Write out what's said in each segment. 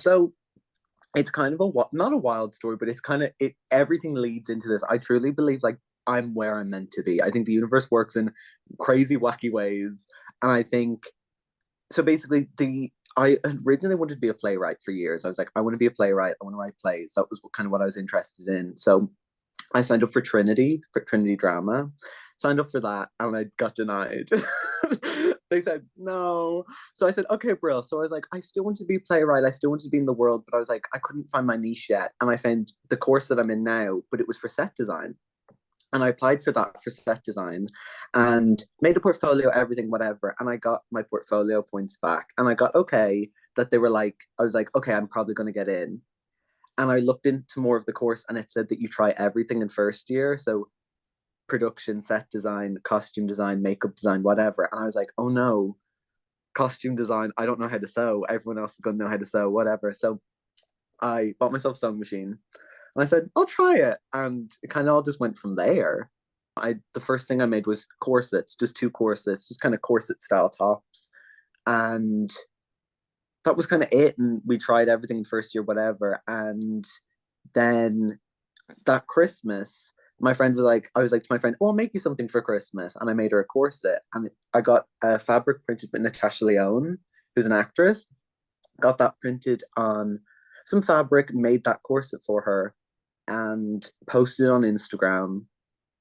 So it's kind of not a wild story, but it's kind of it. Everything leads into this. I truly believe like I'm where I'm meant to be. I think the universe works in crazy, wacky ways, and I think so. Basically, the I originally wanted to be a playwright for years. I was like, I want to be a playwright. I want to write plays. That was kind of what I was interested in. So I signed up for Trinity Drama, signed up for that, and I got denied. They said no. So I said, okay, Brill. So I was like, I still want to be a playwright. I still want to be in the world, but I was like, I couldn't find my niche yet. And I found the course that I'm in now, but it was for set design. And I applied for that for set design and made a portfolio, everything, whatever. And I got my portfolio points back. And I got okay that they were like, I was like, okay, I'm probably going to get in. And I looked into more of the course and it said that you try everything in first year. So production, set design, costume design, makeup design, whatever. And I was like, oh no, costume design, I don't know how to sew. Everyone else is going to know how to sew, whatever. So I bought myself a sewing machine and I said, I'll try it. And it kind of all just went from there. The first thing I made was corsets, just two corsets, just kind of corset style tops. And that was kind of it. And we tried everything first year, whatever. And then that Christmas, my friend was like, I was like to my friend, oh, I'll make you something for Christmas. And I made her a corset. And I got a fabric printed with Natasha Lyonne, who's an actress. Got that printed on some fabric, made that corset for her, and posted it on Instagram.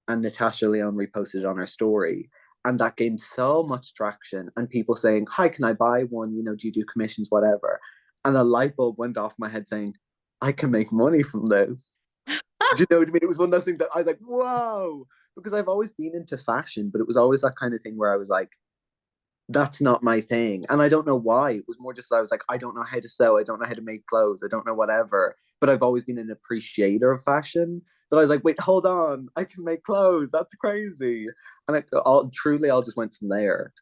And Natasha Lyonne reposted it on her story. And that gained so much traction. And people saying, hi, can I buy one? You know, do you do commissions, whatever? And a light bulb went off my head saying, I can make money from this. Do you know what I mean? It was one of those things that I was like, whoa, because I've always been into fashion, but it was always that kind of thing where I was like, that's not my thing. And I don't know why. It was more just I was like, I don't know how to sew. I don't know how to make clothes. I don't know whatever. But I've always been an appreciator of fashion. That I was like, wait, hold on. I can make clothes. That's crazy. And all just went from there.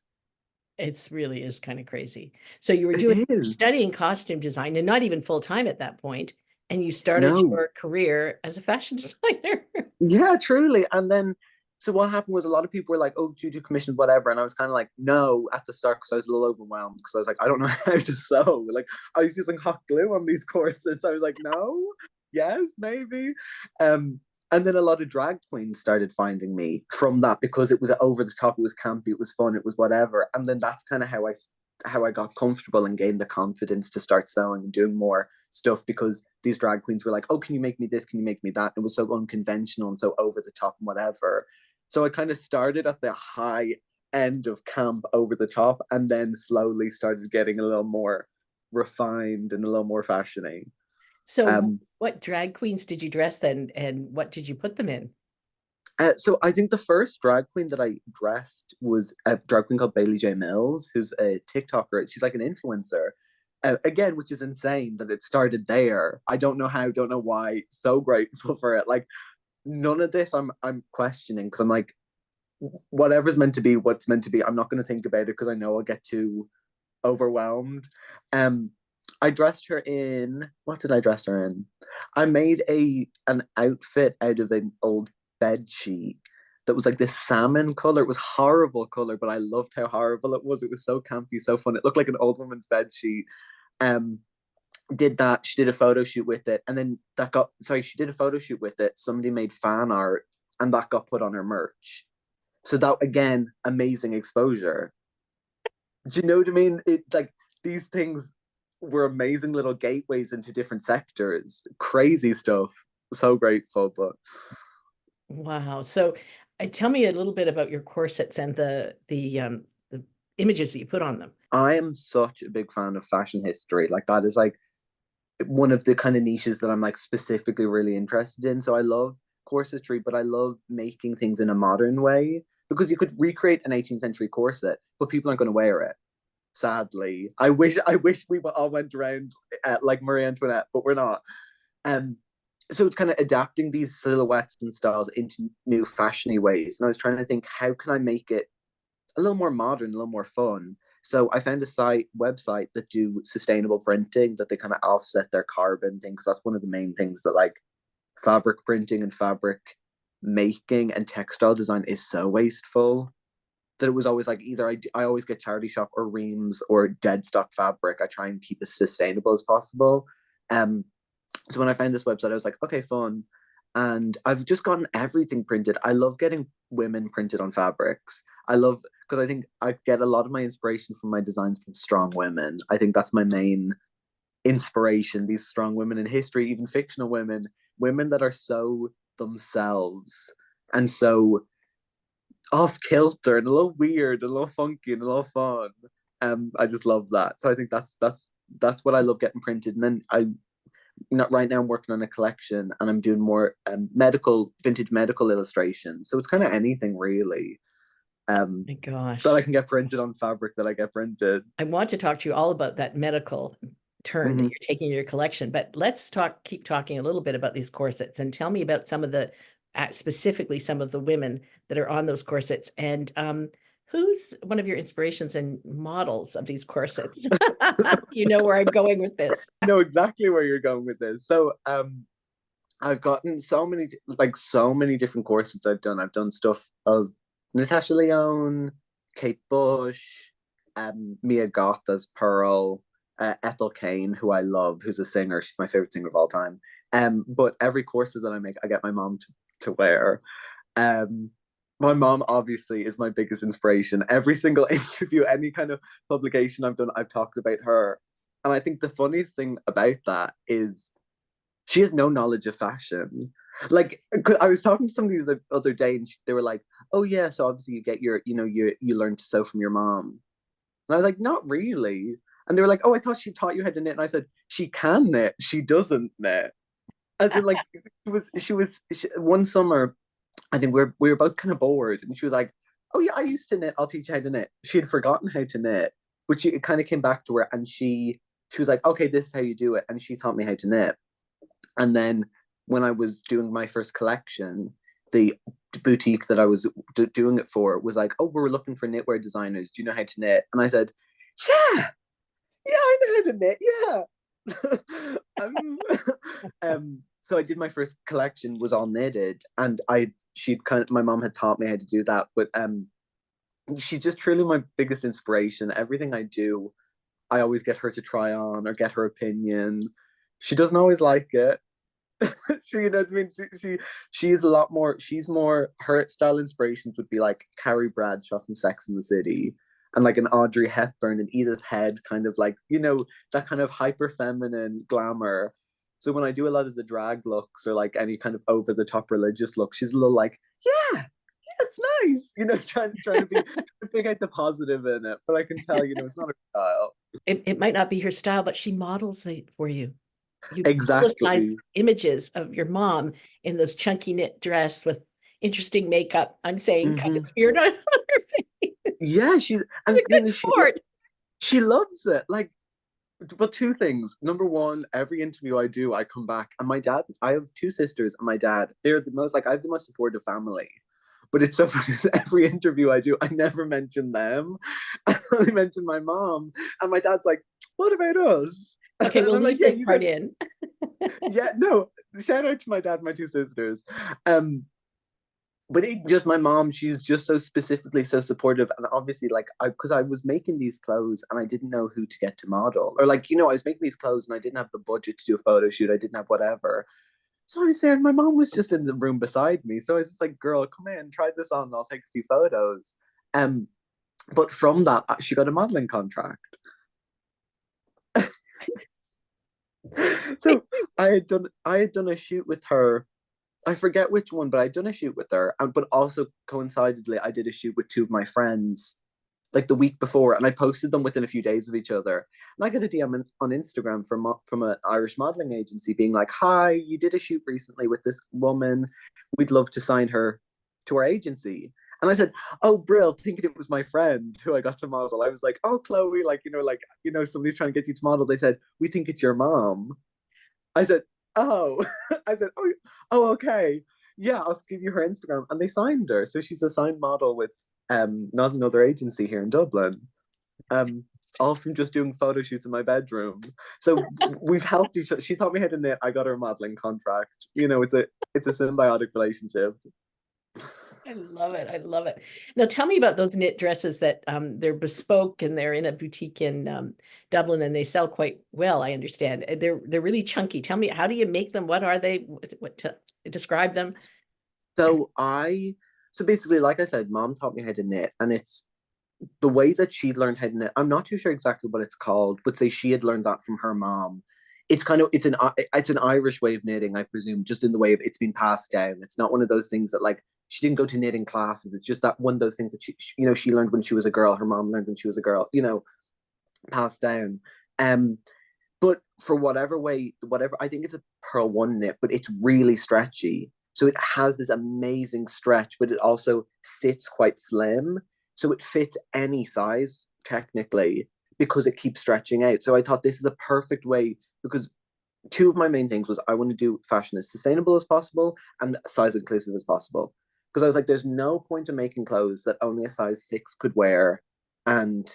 It's really is kind of crazy. So you were It is. studying costume design and not even full time at that point, and you started No. your career as a fashion designer. Yeah, truly. And then, so what happened was a lot of people were like, oh, do you do commissions, whatever? And I was kind of like, no, at the start, because I was a little overwhelmed, because I was like, I don't know how to sew. Like, I was using hot glue on these corsets. I was like, no, yes, maybe. Um, and then a lot of drag queens started finding me from that because it was over the top, it was campy, it was fun, it was whatever. And then that's kind of how I got comfortable and gained the confidence to start sewing and doing more stuff because these drag queens were like, oh, can you make me this? Can you make me that? It was so unconventional and so over the top and whatever. So I kind of started at the high end of camp over the top and then slowly started getting a little more refined and a little more fashiony. So Um, what drag queens did you dress then, and what did you put them in? so I think the first drag queen that I dressed was a drag queen called Bailey J Mills, who's a TikToker. She's like an influencer. Again, which is insane that it started there. I don't know how, don't know why. So grateful for it. Like none of this I'm questioning because I'm like, whatever's meant to be, what's meant to be. I'm not going to think about it because I know I'll get too overwhelmed. Um, I dressed her in what did I dress her in? I made an outfit out of an old bed sheet that was like this salmon color. It was horrible color, but I loved how horrible it was. It was so campy, so fun. It looked like an old woman's bed sheet. Um, did that. She did a photo shoot with it, and then she did a photo shoot with it. Somebody made fan art, and that got put on her merch. So that again, amazing exposure. Do you know what I mean? It like these things were amazing little gateways into different sectors. Crazy stuff. So grateful, but Wow. So tell me a little bit about your corsets and the images that you put on them. I am such a big fan of fashion history. Like that is like one of the kind of niches that I'm like specifically really interested in. So I love corsetry, but I love making things in a modern way because you could recreate an 18th century corset, but people aren't going to wear it. Sadly, I wish we all went around like Marie Antoinette, but we're not. Um, so it's kind of adapting these silhouettes and styles into new fashiony ways. And I was trying to think, how can I make it a little more modern, a little more fun? So I found a website that do sustainable printing, that they kind of offset their carbon thing, because that's one of the main things that like fabric printing and fabric making and textile design is so wasteful. that it was always like either I always get charity shop or Reams or dead stock fabric. I try and keep as sustainable as possible. Um, so when I found this website, I was like, okay, fun. And I've just gotten everything printed. I love getting women printed on fabrics. I love because I think I get a lot of my inspiration from my designs from strong women. I think that's my main inspiration. These strong women in history, even fictional women, women that are so themselves and so off kilter and a little weird, and a little funky, and a little fun. I just love that. So I think that's what I love getting printed. And then I not right now I'm working on a collection and I'm doing more medical vintage medical illustration. So it's kind of anything really My that I gosh. can get printed on fabric that I get printed. I want to talk to you all about that medical turn that Mm-hmm. you're taking in your collection, but let's keep talking a little bit about these corsets and tell me about some of the, specifically some of the women that are on those corsets and who's one of your inspirations and models of these corsets? You know where I'm going with this. I know exactly where you're going with this. So I've gotten so many different corsets I've done. I've done stuff of Natasha Lyonne, Kate Bush, Mia Goth as Pearl, Ethel Kane, who I love, who's a singer. She's my favorite singer of all time. But every corset that I make, I get my mom to wear. Um, my mom obviously is my biggest inspiration. Every single interview, any kind of publication I've done, I've talked about her. And I think the funniest thing about that is she has no knowledge of fashion. Like, 'cause I was talking to somebody the other day, and they were like, "Oh yeah, so obviously you get your, you learn to sew from your mom." And I was like, "Not really." And they were like, "Oh, I thought she taught you how to knit." And I said, "She can knit. She doesn't knit." As in, like, one summer. I think we were both kind of bored, and she was like, "Oh yeah, I used to knit. I'll teach you how to knit." She had forgotten how to knit, but it kind of came back to her, and she was like, "Okay, this is how you do it," and she taught me how to knit. And then when I was doing my first collection, the boutique that I was doing it for was like, "Oh, we're looking for knitwear designers. Do you know how to knit?" And I said, "Yeah, yeah, I know how to knit. Yeah." So I did my first collection was all knitted, and she'd kind of my mom had taught me how to do that, but she's just truly my biggest inspiration. Everything I do, I always get her to try on or get her opinion. She doesn't always like it. You know what I mean? She's a lot more. She's more. Her style inspirations would be like Carrie Bradshaw from Sex and the City, and like an Audrey Hepburn and Edith Head, kind of like that kind of hyper feminine glamour. So when I do a lot of the drag looks or like any kind of over the top religious look, she's a little like, yeah, yeah, it's nice, trying to pick out the positive in it. But I can tell, it's not her style. It might not be her style, but she models it for you. You publicize Exactly. images of your mom in this chunky knit dress with interesting makeup. I'm saying kind of Hmm. smeared on her face. Yeah, It's a good sport. she loves it. Like, well, two things. Number one, every interview I do, I come back, and my dad. I have two sisters, and my dad. They're the most like I have the most supportive family. But it's so funny, every interview I do, I never mention them. I only mention my mom, and my dad's like, "What about us?" Okay, And we'll I'm like, leave "Yeah, this you part guys." in. Yeah, no. Shout out to my dad, and my two sisters. Um, but just my mom, she's just so specifically so supportive, and obviously like because I was making these clothes and I didn't know who to get to model, or like I was making these clothes and I didn't have the budget to do a photo shoot, I didn't have whatever. So I was there and my mom was just in the room beside me, so I was just like, "Girl, come in, try this on, I'll take a few photos." um but from that she got a modeling contract. So I had done a shoot with her. I forget which one, but I'd done a shoot with her, but also coincidentally, I did a shoot with two of my friends like the week before, and I posted them within a few days of each other. And I got a DM on Instagram from an Irish modeling agency being like, "Hi, you did a shoot recently with this woman. We'd love to sign her to our agency." And I said, "Oh, Brill," thinking it was my friend who I got to model. I was like, "Oh, Chloe, somebody's trying to get you to model." They said, "We think it's your mom." I said, "Oh," I said, "Oh, okay, yeah, I'll give you her Instagram." And they signed her, so she's a signed model with not another agency here in Dublin. All from just doing photo shoots in my bedroom. So we've helped each other. She taught me how to knit. I got her a modeling contract. It's a symbiotic relationship. I love it. I love it. Now tell me about those knit dresses that they're bespoke and they're in a boutique in Dublin and they sell quite well, I understand. They're really chunky. Tell me, how do you make them? What are they? What to describe them? So I, so basically, like I said, mom taught me how to knit, and it's the way that she learned how to knit. I'm not too sure exactly what it's called, but say she had learned that from her mom. It's kind of it's an Irish way of knitting, I presume, just in the way of it's been passed down. It's not one of those things that like she didn't go to knitting classes. It's just that one of those things that she learned when she was a girl. Her mom learned when she was a girl. Passed down. Um, but for whatever way, whatever, I think it's a pearl one knit, but it's really stretchy. So it has this amazing stretch, but it also sits quite slim. So it fits any size technically because it keeps stretching out. So I thought this is a perfect way because two of my main things was I want to do fashion as sustainable as possible and size inclusive as possible. Because I was like, there's no point in making clothes that only a size 6 could wear and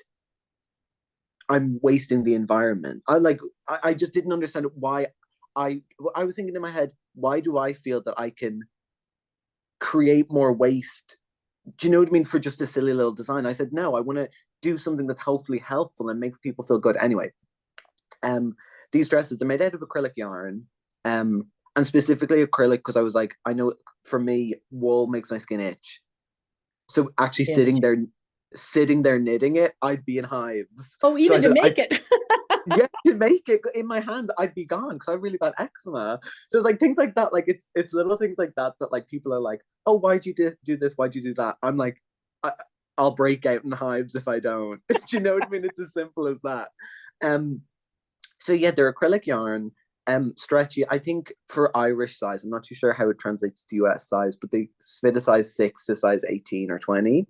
I'm wasting the environment. I just didn't understand why I was thinking in my head, why do I feel that I can create more waste? Do you know what I mean? For just a silly little design. I said, no, I want to do something that's hopefully helpful and makes people feel good. Anyway, um, these dresses are made out of acrylic yarn, and specifically acrylic because I was like, I know for me, wool makes my skin itch. So actually Yeah. sitting there knitting it, I'd be in hives. Oh, So I even to said, make it. yeah, to make it in my hand, I'd be gone because I have really bad eczema. So it's like things like that, like it's little things like that that like people are like, oh, why'd you do this? Why'd you do that? I'm like, I, I'll break out in hives if I don't. Do you know what I mean? It's as simple as that. Um, so yeah, they're acrylic yarn, stretchy. I think for Irish size, I'm not too sure how it translates to US size, but they fit a size 6 to size 18 or 20.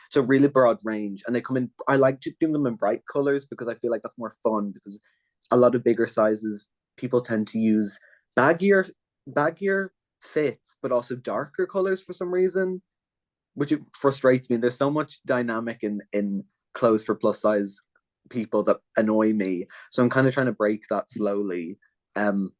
So really broad range, and they come in. I like to do them in bright colors because I feel like that's more fun. Because a lot of bigger sizes, people tend to use baggier, baggier fits, but also darker colors for some reason, which it frustrates me. There's so much dynamic in clothes for plus size people that annoy me. So I'm kind of trying to break that slowly. Um,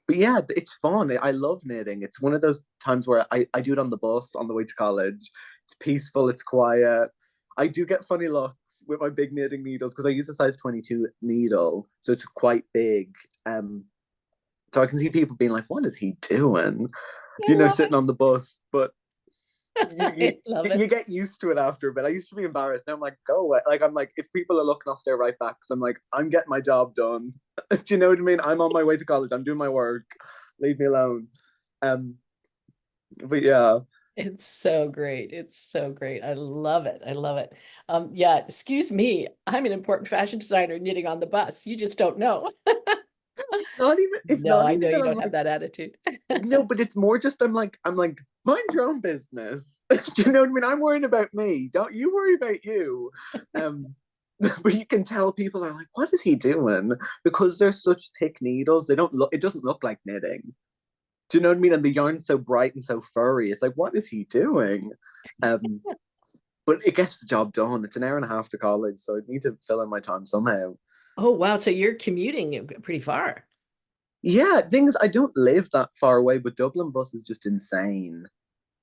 but yeah, it's fun. I love knitting. It's one of those times where I do it on the bus on the way to college. It's peaceful, it's quiet. I do get funny looks with my big knitting needles because I use a size 22 needle, so it's quite big. So I can see people being like, "What is he doing?" I love Sitting on the bus. But you you it. I love you it. get used to it after a bit. I used to be embarrassed. Now I'm like, go away. Like I'm like, if people are looking, I'll stare right back. So I'm like, I'm getting my job done. Do you know what I mean? I'm on my way to college. I'm doing my work. Leave me alone. Um, but yeah. It's so great. It's so great. I love it. I love it. Yeah, excuse me. I'm an important fashion designer knitting on the bus. You just don't know. Not even it's No, not I know even that you I'm don't have like that attitude. no, but it's more just I'm like mind your own business. Do you know what I mean? I'm worrying about me. Don't you worry about you. Um but you can tell people are like, what is he doing? Because they're such thick needles, they don't look it doesn't look like knitting. Do you know what I mean? And the yarn's so bright and so furry. It's like, what is he doing? Um, but it gets the job done. It's an hour and a half to college, so I need to fill in my time somehow. Oh, wow. So you're commuting pretty far. Yeah, things I don't live that far away, but Dublin bus is just insane.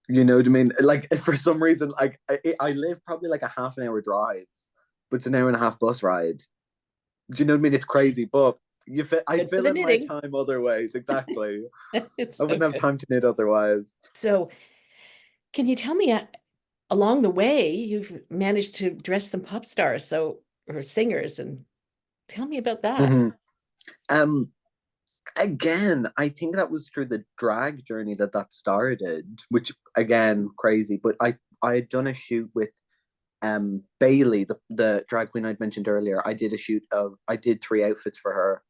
You know what I mean? Like for some reason, like I live probably like a half an hour drive, but it's an hour and a half bus ride. Do you know what I mean? It's crazy, but I Good for fill the in my knitting. time other ways. Exactly. It's I so wouldn't have good. time to knit otherwise. So can you tell me along the way, you've managed to dress some pop stars, so or singers, and tell me about that. Hmm. Um, Again, I think that was through the drag journey that started, which again crazy. But I had done a shoot with Bailey, the drag queen I'd mentioned earlier. I did 3 outfits for her,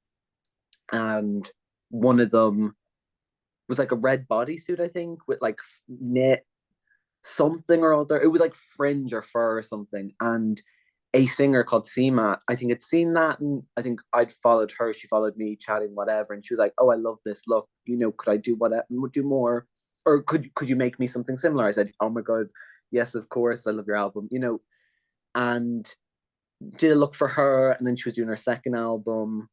and one of them was like a red bodysuit, I think, with like knit something or other. It was like fringe or fur or something. And a singer called CMAT, I think had seen that, and I think I'd followed her. She followed me, chatting, whatever. And she was like, "Oh, I love this look. Could I do whatever? Do more, or could you make me something similar?" I said, "Oh my god, yes, of course. I love your album." And did a look for her, and then she was doing her second album,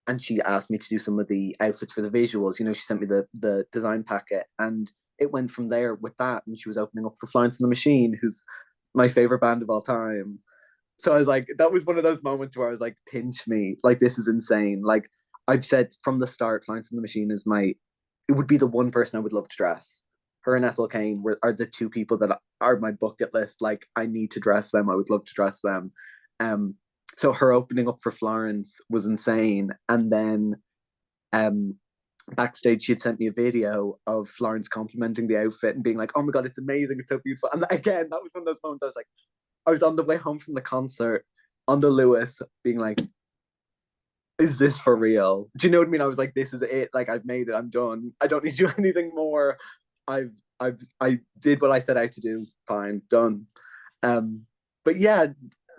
and she asked me to do some of the outfits for the visuals. She sent me the design packet, and it went from there with that, and she was opening up for Florence and the Machine, who's my favorite band of all time. So I was like, that was one of those moments where I was like, pinch me, like this is insane. Like I've said from the start, Florence and the Machine is it would be the one person I would love to dress. Her and Ethel Kane are the two people that are my bucket list. Like I need to dress them. I would love to dress them. Um, so her opening up for Florence was insane. And then um, backstage, she had sent me a video of Florence complimenting the outfit and being like, "Oh my god, it's amazing! It's so beautiful." And again, that was one of those moments. I was like, I was on the way home from the concert on the Lewis, being like, "Is this for real?" Do you know what I mean? I was like, "This is it. Like, I've made it. I'm done. I don't need to do anything more. I did what I set out to do. Fine, done." But yeah,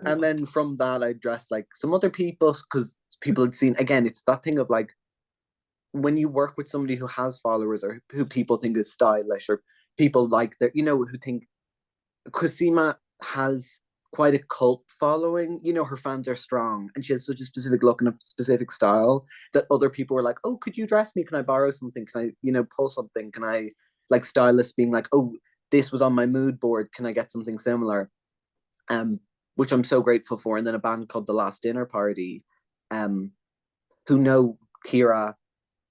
and then from that, I dressed like some other people because people had seen. Again, it's that thing of like when you work with somebody who has followers or who people think is stylish or people like that, who think Cosima has quite a cult following. Her fans are strong and she has such a specific look and a specific style that other people were like, "Oh, could you dress me? Can I borrow something? Can I, pull something? Can I," like stylists being like, "Oh, this was on my mood board. Can I get something similar?" Um, which I'm so grateful for. And then a band called The Last Dinner Party, um, who know Kira,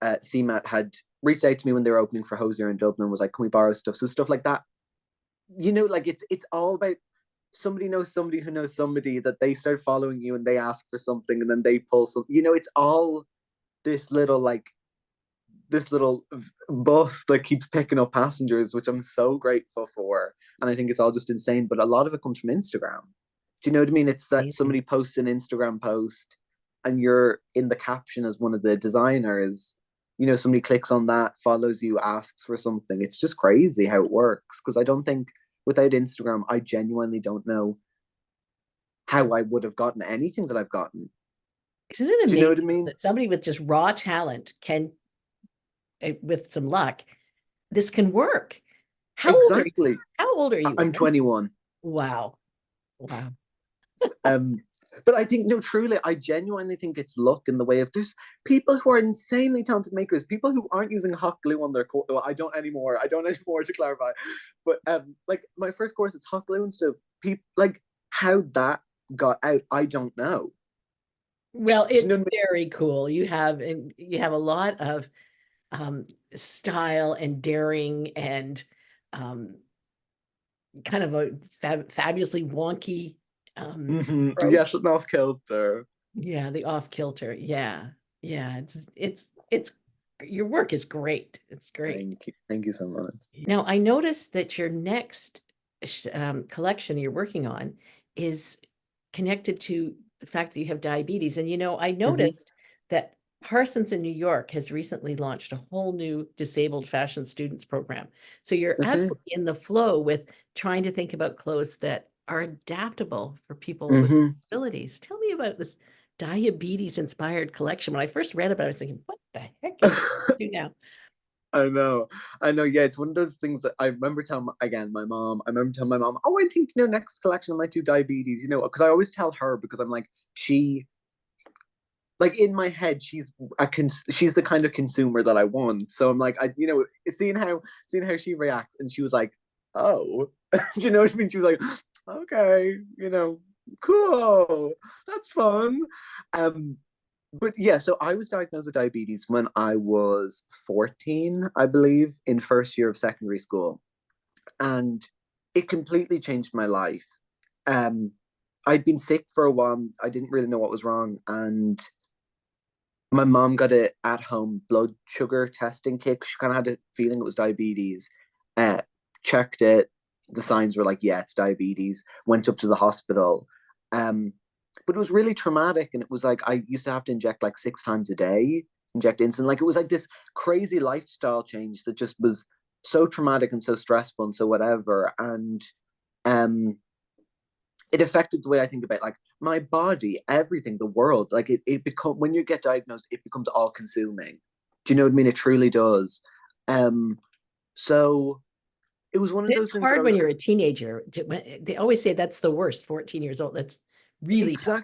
CMAT had reached out to me when they were opening for Hosier in Dublin, was like, "Can we borrow stuff?" So stuff like that, like it's all about somebody knows somebody who knows somebody that they start following you and they ask for something and then they pull some. It's all this little bus that keeps picking up passengers, which I'm so grateful for. And I think it's all just insane. But a lot of it comes from Instagram. Do you know what I mean? It's that Amazing. somebody posts an Instagram post and you're in the caption as one of the designers. Somebody clicks on that, follows you, asks for something. It's just crazy how it works. Because I don't think without Instagram, I genuinely don't know how I would have gotten anything that I've gotten. Isn't it Do you know what I amazing mean? that somebody with just raw talent can, with some luck, this can work? How old are you? Exactly. How old are you, I'm Oren? 21. Wow. Wow. Um, but I think no, truly, I genuinely think it's luck in the way of there's people who are insanely talented makers, people who aren't using hot glue on their course. Well, I don't anymore. I don't anymore to clarify. But like my first course, it's hot glue and stuff. People like how that got out. I don't know. Well, Do you know it's what very cool. You have a lot of style and daring and um, kind of a fabulously wonky I mean? Yes, approach. an off kilter. Yeah, the off kilter. Yeah, yeah. It's your work is great. It's great. Thank you so much. Now, I noticed that your next collection you're working on is connected to the fact that you have diabetes. And, I Hmm. noticed that Parsons in New York has recently launched a whole new disabled fashion students program. So you're Okay. absolutely in the flow with trying to think about clothes that are adaptable for people with Hmm. disabilities. Tell me about this diabetes inspired collection. When I first read about it, I was thinking, what the heck is it do now? I know, I know. Yeah, it's one of those things that I remember telling again my mom. I remember telling my mom, "Oh, I think next collection I might do diabetes." Because I always tell her because I'm like she, like in my head she's the kind of consumer that I want. So I'm like seeing how she reacts, and she was like, "Oh," do you know what I mean? She was like, "Okay, cool, that's fun." Um, but yeah, so I was diagnosed with diabetes when I was 14, I believe, in first year of secondary school. And it completely changed my life. Um, I'd been sick for a while. I didn't really know what was wrong. And my mom got a at home blood sugar testing kit. She kind of had a feeling it was diabetes. Uh, Checked it. The signs were like, yeah, it's diabetes. Went up to the hospital. Um, but it was really traumatic. And it was like, I used to have to inject like 6 times a day, inject insulin. Like it was like this crazy lifestyle change that just was so traumatic and so stressful and so whatever. And um, it affected the way I think about like my body, everything, the world. Like it become when you get diagnosed, it becomes all consuming. Do you know what I mean? It truly does. Um, so it was one of It's those things that I hard was when you're a teenager. They always say that's the worst, 14 years old. That's really tough.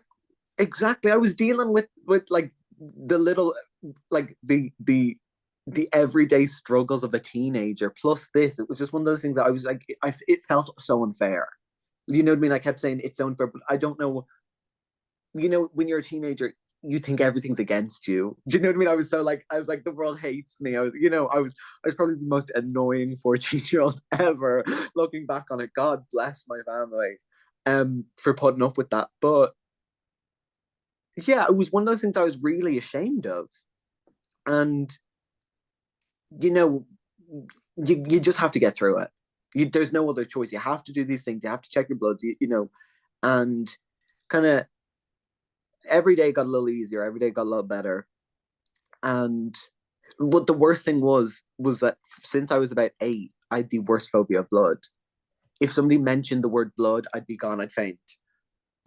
exactly. I was dealing with like the little like the the everyday struggles of a teenager plus this. It was just one of those things that I was like, it felt so unfair. You know what I mean? I kept saying it's so unfair, but I don't know. You know, when you're a teenager, you think everything's against you. Do you know what I mean? I was like, the world hates me. I was probably the most annoying 14-year-old ever. Looking back on it, God bless my family, for putting up with that. But yeah, it was one of those things I was really ashamed of, and you know, you just have to get through it. There's no other choice. You have to do these things. You have to check your bloods. And kind of every day got a little easier. Every day got a little better. And what the worst thing was that since I was about 8, I had the worst phobia of blood. If somebody mentioned the word blood, I'd be gone. I'd faint.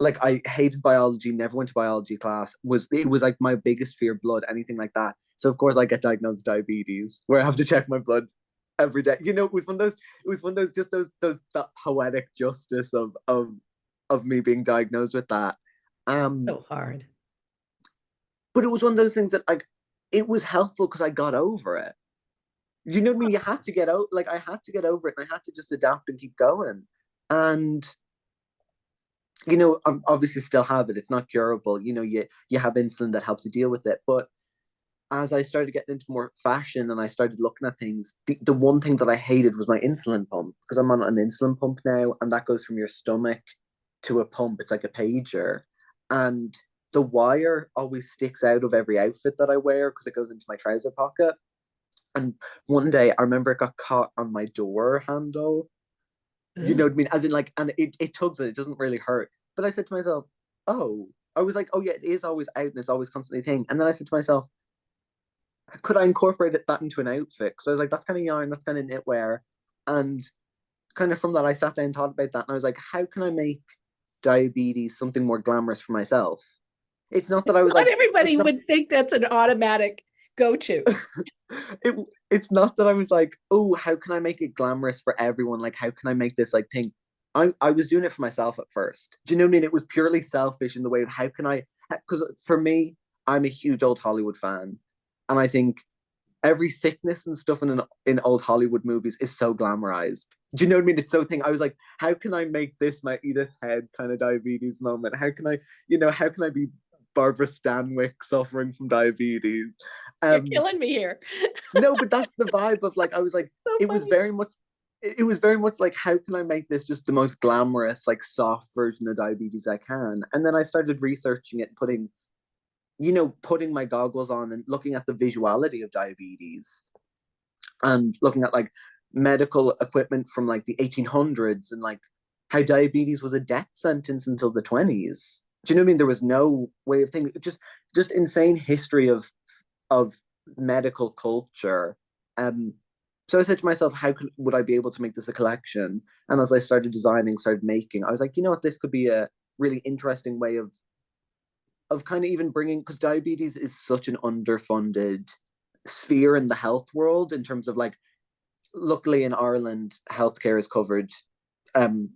Like I hated biology. Never went to biology class. It was like my biggest fear, blood, anything like that. So of course I get diagnosed with diabetes, where I have to check my blood every day. It was one of those. It was one of those just those that poetic justice of me being diagnosed with that. Um, So hard. but it was one of those things that like it was helpful because I got over it. You know what I mean? You had to get out. Like I had to get over it, and I had to just adapt and keep going. And I obviously still have it. It's not curable. You have insulin that helps you deal with it. But as I started getting into more fashion and I started looking at things, the one thing that I hated was my insulin pump, because I'm on an insulin pump now, and that goes from your stomach to a pump. It's like a pager, and the wire always sticks out of every outfit that I wear because it goes into my trouser pocket. And one day I remember it got caught on my door handle. You know Ugh. what I mean? As in, like, and it tugs it, it doesn't really hurt. But I said to myself, oh, I was like, oh yeah, it is always out and it's always constantly a thing. And then I said to myself, could I incorporate that into an outfit? So I was like, that's kind of yarn, that's kind of knitwear. And kind of from that, I sat down and thought about that. And I was like, how can I make diabetes something more glamorous for myself? It's not that I was Not like, it's everybody not would think that's an automatic go-to. it, it's not that I was like, oh, how can I make it glamorous for everyone? Like, how can I make this like thing? I was doing it for myself at first. Do you know what I mean? It was purely selfish in the way of how can I, because for me, I'm a huge old Hollywood fan. And I think every sickness and stuff in old Hollywood movies is so glamorized. Do you know what I mean? It's so thing. I was like, how can I make this my Edith Head kind of diabetes moment? How can I, how can I be Barbara Stanwyck suffering from diabetes? You're Um, killing me here. no, but that's the vibe of like I was like, So it was funny. very much it was very much like how can I make this just the most glamorous, like soft version of diabetes I can? And then I started researching it, putting my goggles on and looking at the visuality of diabetes and looking at like medical equipment from like the 1800s and like how diabetes was a death sentence until the 20s. Do you know what I mean? There was no way of thinking, just insane history of medical culture. Um, so I said to myself, would I be able to make this a collection? And as I started designing, started making, I was like, you know what, this could be a really interesting way of kind of even bringing, because diabetes is such an underfunded sphere in the health world in terms of like, luckily in Ireland, healthcare is covered.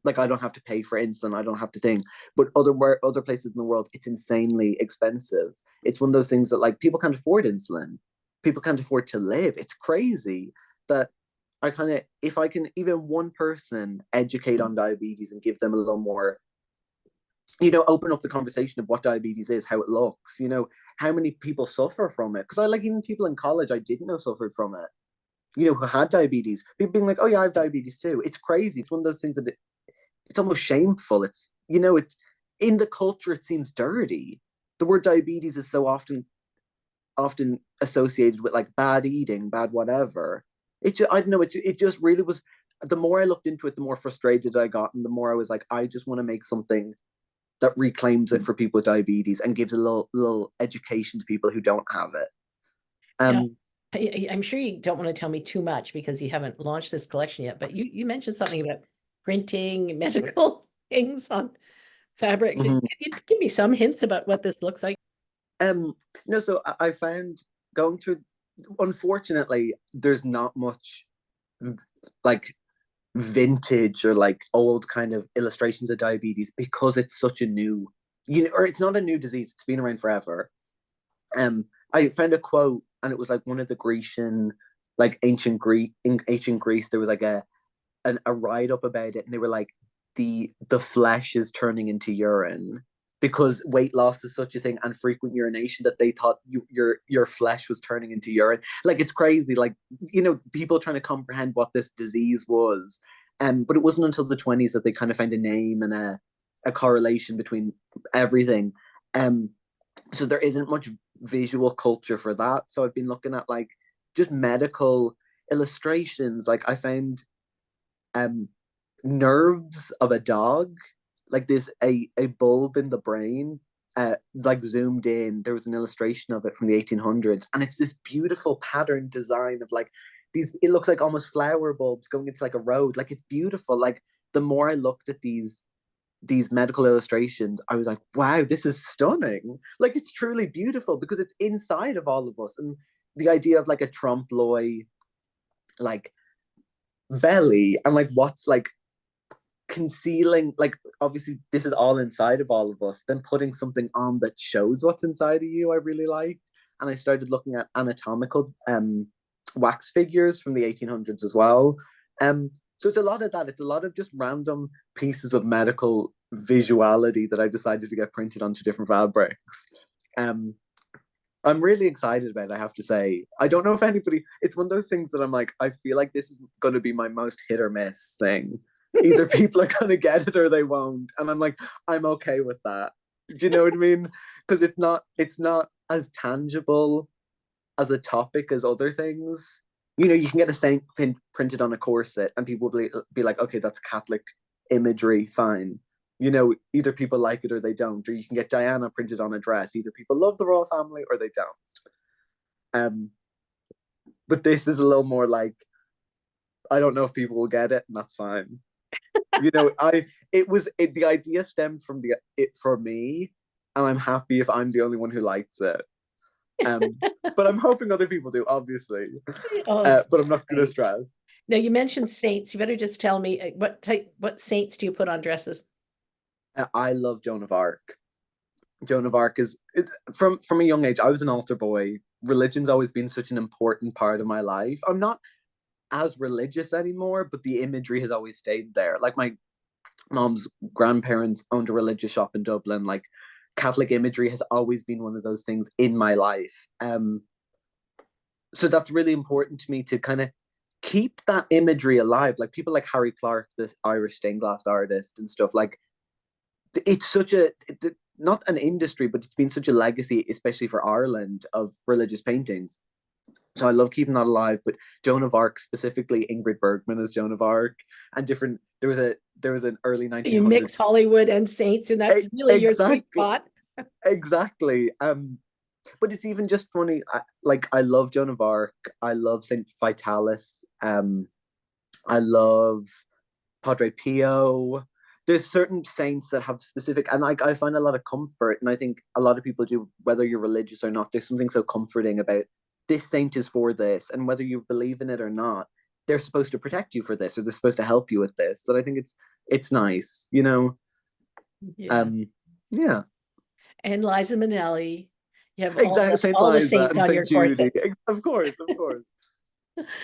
Like I don't have to pay for insulin, I don't have to think. But other places in the world, it's insanely expensive. It's one of those things that like people can't afford insulin, people can't afford to live. It's crazy that I kind of, if I can even one person educate on diabetes and give them a little more, open up the conversation of what diabetes is, how it looks, how many people suffer from it. Because I like even people in college I didn't know suffered from it, who had diabetes. People being like, "Oh yeah, I have diabetes too." It's crazy. It's one of those things that it's almost shameful. It's in the culture. It seems dirty. The word diabetes is so often associated with like bad eating, bad whatever. I don't know. It just really was. The more I looked into it, the more frustrated I got, and the more I was like, I just want to make something that reclaims it for people with diabetes and gives a little education to people who don't have it. Now, Um, I'm sure you don't want to tell me too much because you haven't launched this collection yet, but you mentioned something about printing medical things on fabric. Can mhm. you give me some hints about what this looks like? Um, no, so I found going through, unfortunately, there's not much like vintage or like old kind of illustrations of diabetes because it's such a new, or it's not a new disease, it's been around forever. I found a quote, and it was like one of the Grecian, like ancient Greece. There was like a write up about it, and they were like, the flesh is turning into urine because weight loss is such a thing and frequent urination that they thought your flesh was turning into urine. Like it's crazy. Like people trying to comprehend what this disease was, but it wasn't until the 20s that they kind of found a name and a correlation between everything. Um, so there isn't much visual culture for that. So I've been looking at like just medical illustrations. Like I found um nerves of a dog, like this a bulb in the brain, like zoomed in. There was an illustration of it from the 1800s, and it's this beautiful pattern design of like these. It looks like almost flower bulbs going into like a road. Like it's beautiful. Like the more I looked at these medical illustrations, I was like, wow, this is stunning. Like it's truly beautiful because it's inside of all of us, and the idea of like a trompe l'oeil, like belly, and like what's like concealing, like obviously this is all inside of all of us, then putting something on that shows what's inside of you, I really liked. And I started looking at anatomical wax figures from the 1800s as well. So it's a lot of that. It's a lot of just random pieces of medical visuality that I decided to get printed onto different fabrics. um I'm really excited about it, I have to say. I don't know if anybody, it's one of those things that I'm like, I feel like this is going to be my most hit or miss thing. Either people are going to get it or they won't. And I'm like, I'm okay with that. Do you know what I mean? Because it's not as tangible as a topic as other things. You can get a saint printed on a corset and people will be like, okay, that's Catholic imagery, fine. Either people like it or they don't. Or you can get Diana printed on a dress. Either people love the royal family or they don't. Um, but this is a little more like, I don't know if people will get it, and that's fine. The idea stemmed from it for me, and I'm happy if I'm the only one who likes it. But I'm hoping other people do, obviously. Oh, it's But I'm not going to great. stress. Now you mentioned saints. You better just tell me what saints do you put on dresses? I love Joan of Arc. Joan of Arc is from a young age. I was an altar boy. Religion's always been such an important part of my life. I'm not as religious anymore, but the imagery has always stayed there. Like my mom's grandparents owned a religious shop in Dublin. Like Catholic imagery has always been one of those things in my life. So that's really important to me to kind of keep that imagery alive. Like people like Harry Clark, this Irish stained glass artist and stuff. Like it's such not an industry, but it's been such a legacy, especially for Ireland, of religious paintings. So I love keeping that alive. But Joan of Arc, specifically Ingrid Bergman as Joan of Arc, and different. There was an early You 1900s. mix Hollywood and saints, and that's really your sweet Exactly, spot. exactly. But it's even just funny. I love Joan of Arc. I love Saint Vitalis. I love Padre Pio. There's certain saints that have specific, and I find a lot of comfort, and I think a lot of people do, whether you're religious or not. There's something so comforting about this saint is for this, and whether you believe in it or not, they're supposed to protect you for this, or they're supposed to help you with this. So I think it's nice. Yeah. Um, yeah, And Liza Minnelli. You have exactly. Saint all the Liza saints and on Saint your Judy, corsets. of course, of course.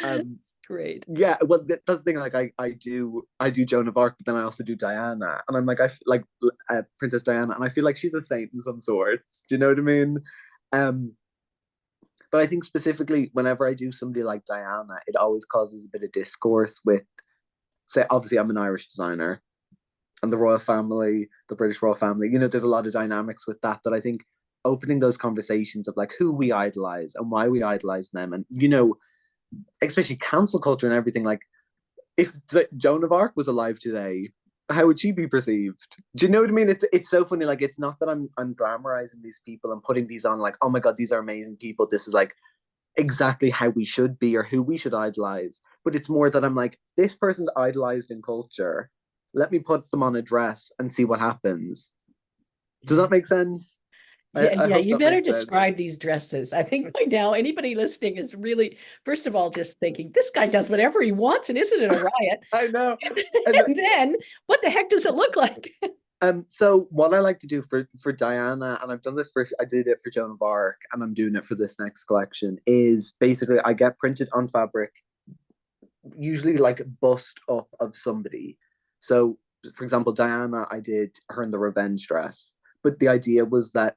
Um, Great. yeah, well, that's the thing. Like, I do Joan of Arc, but then I also do Diana, and I'm like, like Princess Diana, and I feel like she's a saint in some sorts. Do you know what I mean? Um, but I think specifically whenever I do somebody like Diana, it always causes a bit of discourse with, say, obviously I'm an Irish designer, and the royal family, the British royal family. There's a lot of dynamics with that I think opening those conversations of like who we idolize and why we idolize them, and especially cancel culture and everything. Like, if Joan of Arc was alive today, how would she be perceived? Do you know what I mean? It's so funny. Like, it's not that I'm glamorizing these people and putting these on like, oh my god, these are amazing people. This is like exactly how we should be or who we should idolize. But it's more that I'm like, this person's idolized in culture. Let me put them on a dress and see what happens. Does Yeah. that make sense? I, Yeah, I yeah, hope you that better makes sense. describe these dresses. I think by now anybody listening is really, first of all, just thinking, this guy does whatever he wants and isn't it a riot? I know. And, And and then what the heck does it look like? So what I like to do for Diana, and I've done this for I did it for Joan of Arc, and I'm doing it for this next collection, is basically I get printed on fabric, usually like bust up of somebody. So, for example, Diana, I did her in the revenge dress, but the idea was that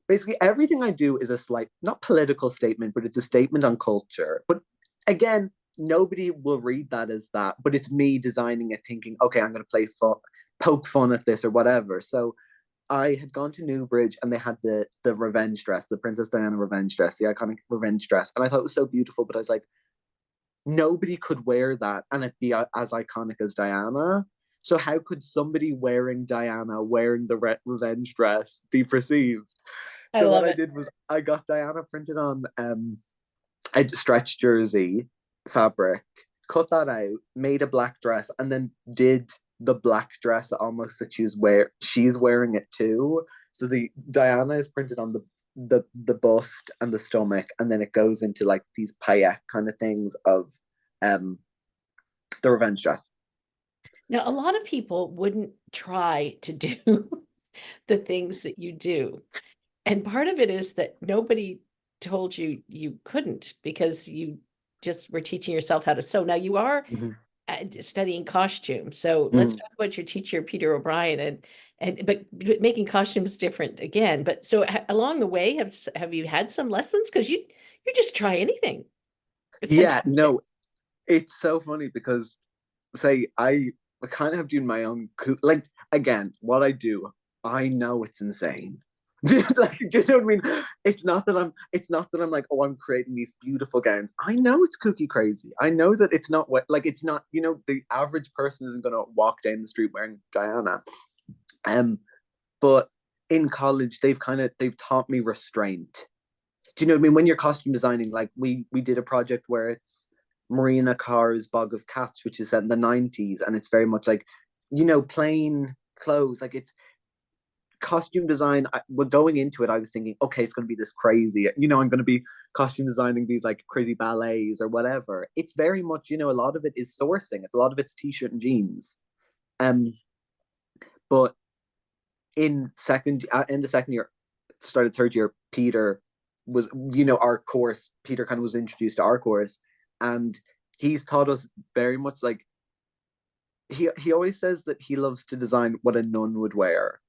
basically everything I do is a slight, not political statement, but it's a statement on culture. But again, nobody will read that as that, but it's me designing it, thinking, okay, I'm going to play fun, poke fun at this or whatever. So I had gone to Newbridge and they had the revenge dress, the Princess Diana revenge dress, the iconic revenge dress, and I thought it was so beautiful. But I was like, nobody could wear that and it be as iconic as Diana. So how could somebody wearing Diana wearing the revenge dress be perceived? I So what love I it. did was I got Diana printed on a stretch jersey fabric, cut that out, made a black dress, and then did the black dress almost that she's wearing it too. So the Diana is printed on the bust and the stomach, and then it goes into like these paillette kind of things of um the revenge dress. Now, a lot of people wouldn't try to do the things that you do. And part of it is that nobody told you you couldn't because you just were teaching yourself how to sew. Now you are Mhm. studying costume. So let's Mm. talk about your teacher, Peter O'Brien, but making costumes different again. But so along the way, have you had some lessons? Because you just try anything. It's Yeah, fantastic. no, it's so funny because say I kind of have doing my own like again what I do. I know it's insane. Like, do you know what I mean? It's not that I'm like, oh, I'm creating these beautiful gowns. I know it's cookie crazy. I know that it's not what like it's not, the average person isn't gonna walk down the street wearing Diana. Um, but in college they've taught me restraint. Do you know what I mean? When you're costume designing, like we did a project where it's Marina Carr's Bog of Cats, which is set in the 90s, and it's very much like, plain clothes. Like it's costume design. We're going into it. I was thinking, okay, it's going to be this crazy. I'm going to be costume designing these like crazy ballets or whatever. It's very much, a lot of it is sourcing. It's a lot of it's t-shirt and jeans. Um, but in the second year, started third year, Peter was, our course. Peter kind of was introduced to our course, and he's taught us very much like he always says that he loves to design what a nun would wear.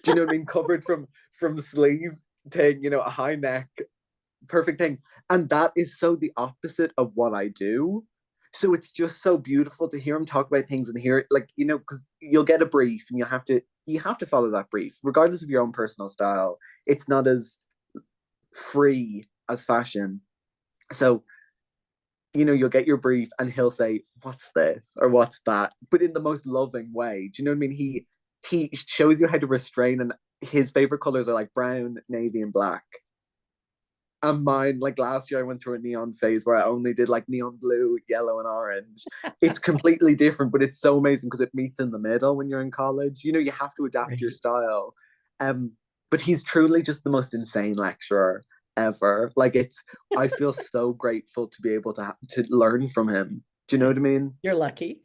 Do you know what I mean? Covered from sleeve thing, a high neck, perfect thing. And that is so the opposite of what I do. So it's just so beautiful to hear him talk about things and hear it, like, because you'll get a brief and you have to follow that brief, regardless of your own personal style. It's not as free as fashion. So, you'll get your brief and he'll say, what's this or what's that? But in the most loving way. Do you know what I mean? He shows you how to restrain, and his favorite colors are like brown, navy, and black. And mine, like last year, I went through a neon phase where I only did like neon blue, yellow, and orange. It's completely different, but it's so amazing because it meets in the middle when you're in college. You have to adapt your Right. style. Um, but he's truly just the most insane lecturer ever. Like I feel so grateful to be able to learn from him. Do you know what I mean? You're lucky.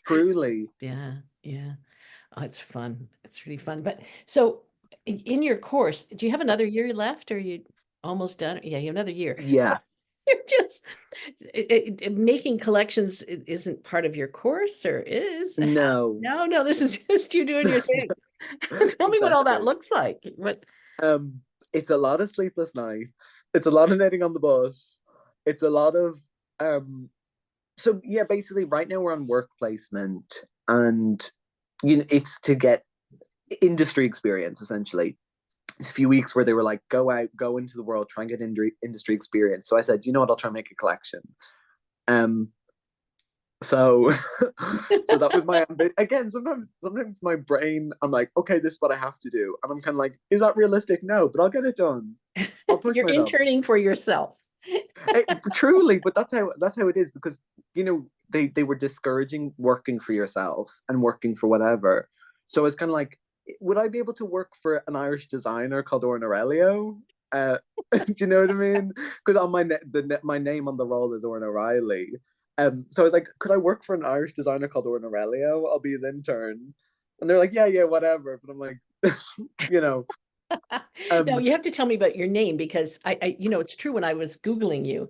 Truly. Yeah, yeah. Oh, it's fun. It's really fun. But so in your course, do you have another year left or are you almost done? Yeah, you have another year. So Yeah. you're just making collections isn't part of your course or is? No. No, no, this is just you doing your thing. Tell me what all that Exactly. looks like. What Um, it's a lot of sleepless nights. It's a lot of knitting on the bus. It's a lot of so yeah, basically right now we're on work placement, and it's to get industry experience essentially. It's a few weeks where they were like, go out, go into the world, try and get industry experience. So I said, you know what, I'll try and make a collection. Um, so so that was my again. Sometimes my brain, I'm like, okay, this is what I have to do, and I'm kind of like, is that realistic? No, but I'll get it done. I'll push you're myself. interning for yourself. Truly, but that's how it is, because they were discouraging working for yourself and working for whatever. So it's kind of like, would I be able to work for an Irish designer called Oran O'Reilly? Do you know what I mean? Because on my name on the roll is Oran O'Reilly. So I was like, could I work for an Irish designer called Oran O'Reilly? I'll be his intern. And they're like, yeah, yeah, whatever. But I'm like, you know, Now um, you have to tell me about your name because it's true when I was Googling you,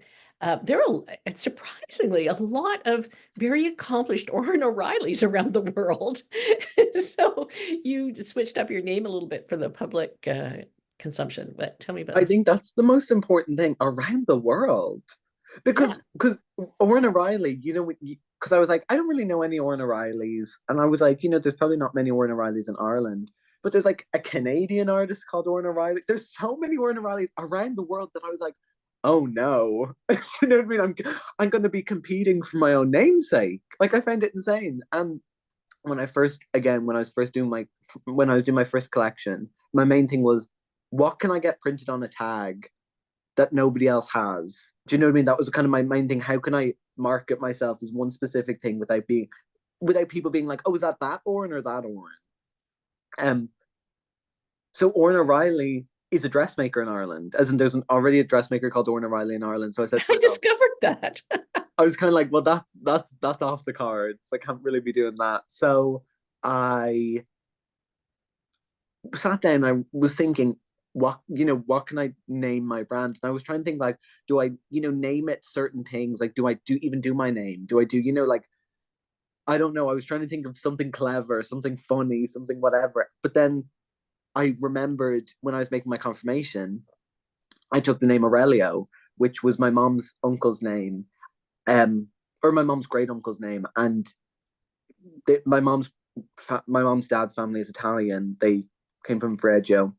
there are surprisingly a lot of very accomplished Oran O'Reillys around the world. So you switched up your name a little bit for the public consumption, but tell me about I that. think that's the most important thing around the world. Yeah. Because Oran O'Reilly, because I was like, I don't really know any Oran O'Reillys. And I was like, there's probably not many Oran O'Reillys in Ireland. But there's like a Canadian artist called Oran O'Reilly. There's so many Oran O'Reillys around the world that I was like, oh no. You know what I mean? I'm going to be competing for my own namesake. Like I found it insane. And when I was doing my first collection, my main thing was, what can I get printed on a tag that nobody else has? Do you know what I mean? That was kind of my main thing. How can I market myself as one specific thing without people being like, oh, is that Oran or that Oran? So Oran O'Reilly is a dressmaker in Ireland, as in there's already a dressmaker called Oran O'Reilly in Ireland. So I said to I myself, discovered that. I was kind of like, well, that's off the cards. I can't really be doing that. So I sat down. I was thinking, what can I name my brand? And I was trying to think like, do I, name it certain things? Like, do I do my name? Do I do, like, I don't know. I was trying to think of something clever, something funny, something whatever. But then I remembered when I was making my confirmation, I took the name Aurelio, which was my mom's uncle's name, um, or my mom's great uncle's name, and they, my mom's dad's family is Italian. They came from Fregio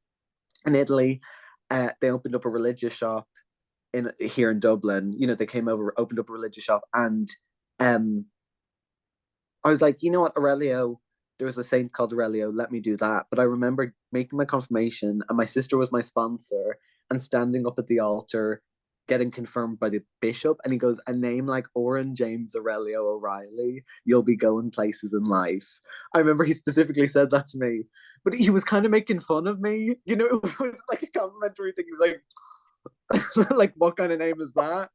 in Italy. They opened up a religious shop in here in Dublin. They came over, opened up a religious shop, and um, I was like, you know what, Aurelio, there was a saint called Aurelio, let me do that. But I remember making my confirmation, and my sister was my sponsor, and standing up at the altar, getting confirmed by the bishop. And he goes, a name like Oran James Aurelio O'Reilly, you'll be going places in life. I remember he specifically said that to me, but he was kind of making fun of me. It was like a complimentary thing. He was like, like, what kind of name is that?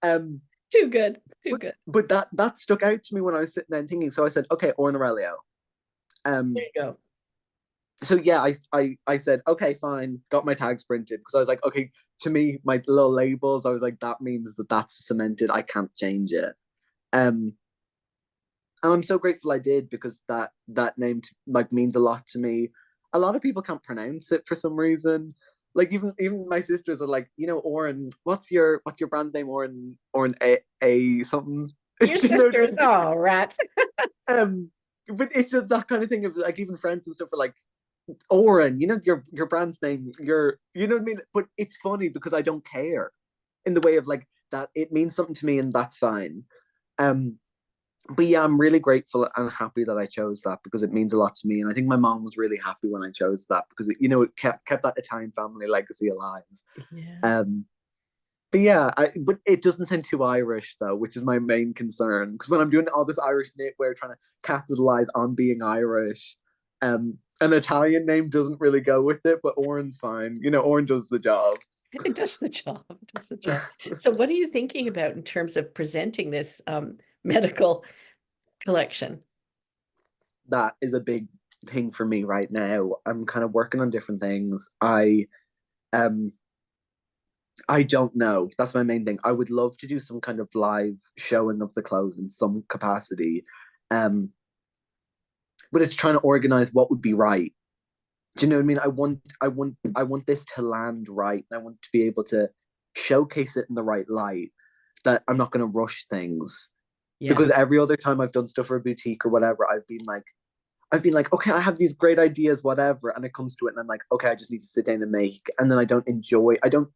Um, Too good. Too but good. but that stuck out to me when I was sitting there and thinking. So I said, okay, Oran Aurelio. There Um, you go. so yeah, I said, okay, fine, got my tags printed because I was like, okay, to me, my little labels, I was like, that means that's cemented. I can't change it. Um, and I'm so grateful I did because that name like means a lot to me. A lot of people can't pronounce it for some reason. Like even my sisters are like, Oran, what's your brand name? Oran a something. Your Do you know what I sisters, mean? oh, rats. But it's that kind of thing of like even friends and stuff are like Oran, your brand's name, you know what I mean? But it's funny because I don't care in the way of like that it means something to me and that's fine. Um, but yeah, I'm really grateful and happy that I chose that because it means a lot to me. And I think my mom was really happy when I chose that because it kept that Italian family legacy alive. Yeah. Um, but yeah, but it doesn't sound too Irish though, which is my main concern. Because when I'm doing all this Irish knitwear, trying to capitalize on being Irish, an Italian name doesn't really go with it. But Oran's fine. Oran does the job. It does the job. It does the job. So what are you thinking about in terms of presenting this medical collection? That is a big thing for me right now. I'm kind of working on different things. Um I don't know. That's my main thing. I would love to do some kind of live showing of the clothes in some capacity. Um, but it's trying to organize what would be right. Do you know what I mean? I want this to land right. And I want to be able to showcase it in the right light. That I'm not going to rush things Yeah. because every other time I've done stuff for a boutique or whatever, I've been like, okay, I have these great ideas, whatever, and it comes to it, and I'm like, okay, I just need to sit down and make, and then I don't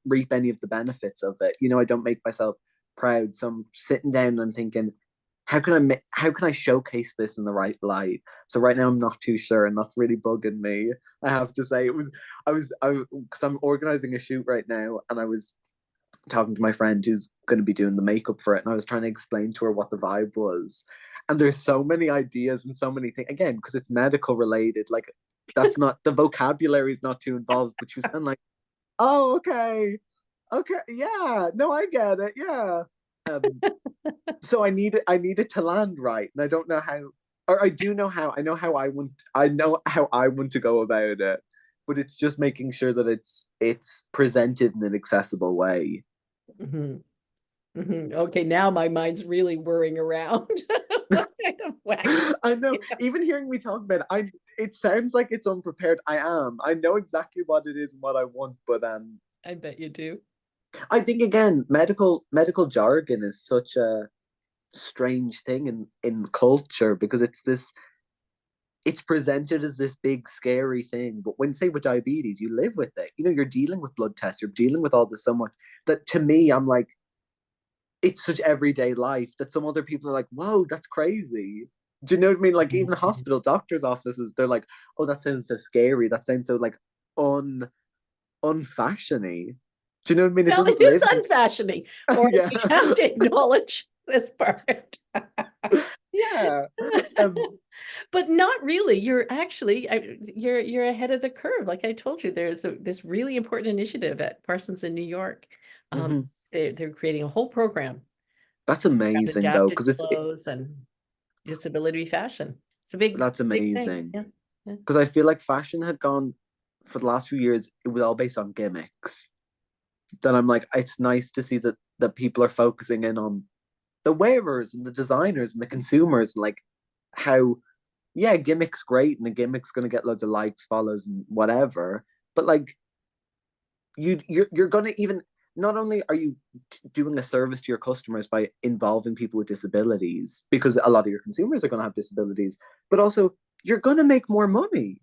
reap any of the benefits of it. I don't make myself proud. So I'm sitting down and I'm thinking, how can I showcase this in the right light? So right now I'm not too sure, and that's really bugging me. I have to say, because I'm organizing a shoot right now, and I was talking to my friend who's going to be doing the makeup for it, and I was trying to explain to her what the vibe was. And there's so many ideas and so many things again because it's medical related. Like that's not the vocabulary is not too involved, but she was kind of like, "Oh, okay, okay, yeah, no, I get it, yeah." Um, so I need it to land right, and I don't know how. or I do know how. I know how I want to go about it, but it's just making sure that it's presented in an accessible way. Mhm. Okay, now my mind's really whirring around. What kind of wacky? I know. Yeah, Even hearing me talk about it, it sounds like it's unprepared. I am. I know exactly what it is and what I want, but I bet you do. I think again, medical jargon is such a strange thing in culture because it's presented as this big scary thing. But when say with diabetes, you live with it. You know, you're dealing with blood tests, you're dealing with all this so much that to me, I'm like, it's such everyday life that some other people are like, whoa, that's crazy. Do you know what I mean? Like even Mhm. hospital doctors' offices, they're like, oh, that sounds so scary. That sounds so like un unfashiony. Do you know what I mean? It Well, doesn't it is live. unfashioning, or Yeah, we have to acknowledge this part. yeah. Um, But not really. You're actually you're ahead of the curve. Like I told you, there's this really important initiative at Parsons in New York. Um, mhm. they're creating a whole program That's around amazing though, adapted because clothes and disability fashion. It's a that's big thing. amazing. Yeah. Yeah. Because I feel like fashion had gone for the last few years. It was all based on gimmicks. Then I'm like, it's nice to see that people are focusing in on the wearers and the designers and the consumers, and like how yeah, gimmick's great and the gimmick's gonna get loads of likes, follows, and whatever. But like you're gonna even not only are you doing a service to your customers by involving people with disabilities because a lot of your consumers are going to have disabilities, but also you're going to make more money.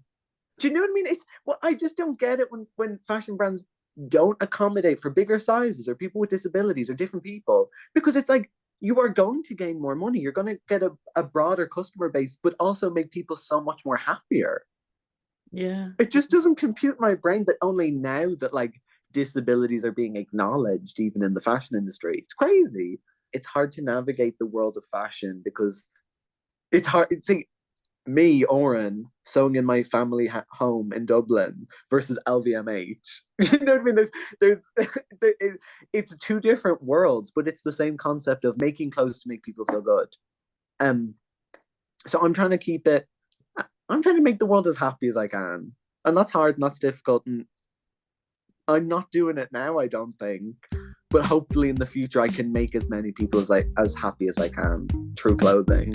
Do you know what I mean? It's well, I just don't get it when fashion brands don't accommodate for bigger sizes or people with disabilities or different people because it's like you are going to gain more money. You're going to get a broader customer base, but also make people so much more happier. Yeah. It just doesn't compute my brain that only now that like disabilities are being acknowledged even in the fashion industry. It's crazy. It's hard to navigate the world of fashion because it's hard. See, me, Oran, sewing in my family home in Dublin versus LVMH. You know what I mean? There's, it's two different worlds, but it's the same concept of making clothes to make people feel good. Um, so I'm trying to keep it. I'm trying to make the world as happy as I can, and that's hard and that's difficult. And I'm not doing it now, I don't think. But hopefully in the future I can make as many people as happy as I can through clothing.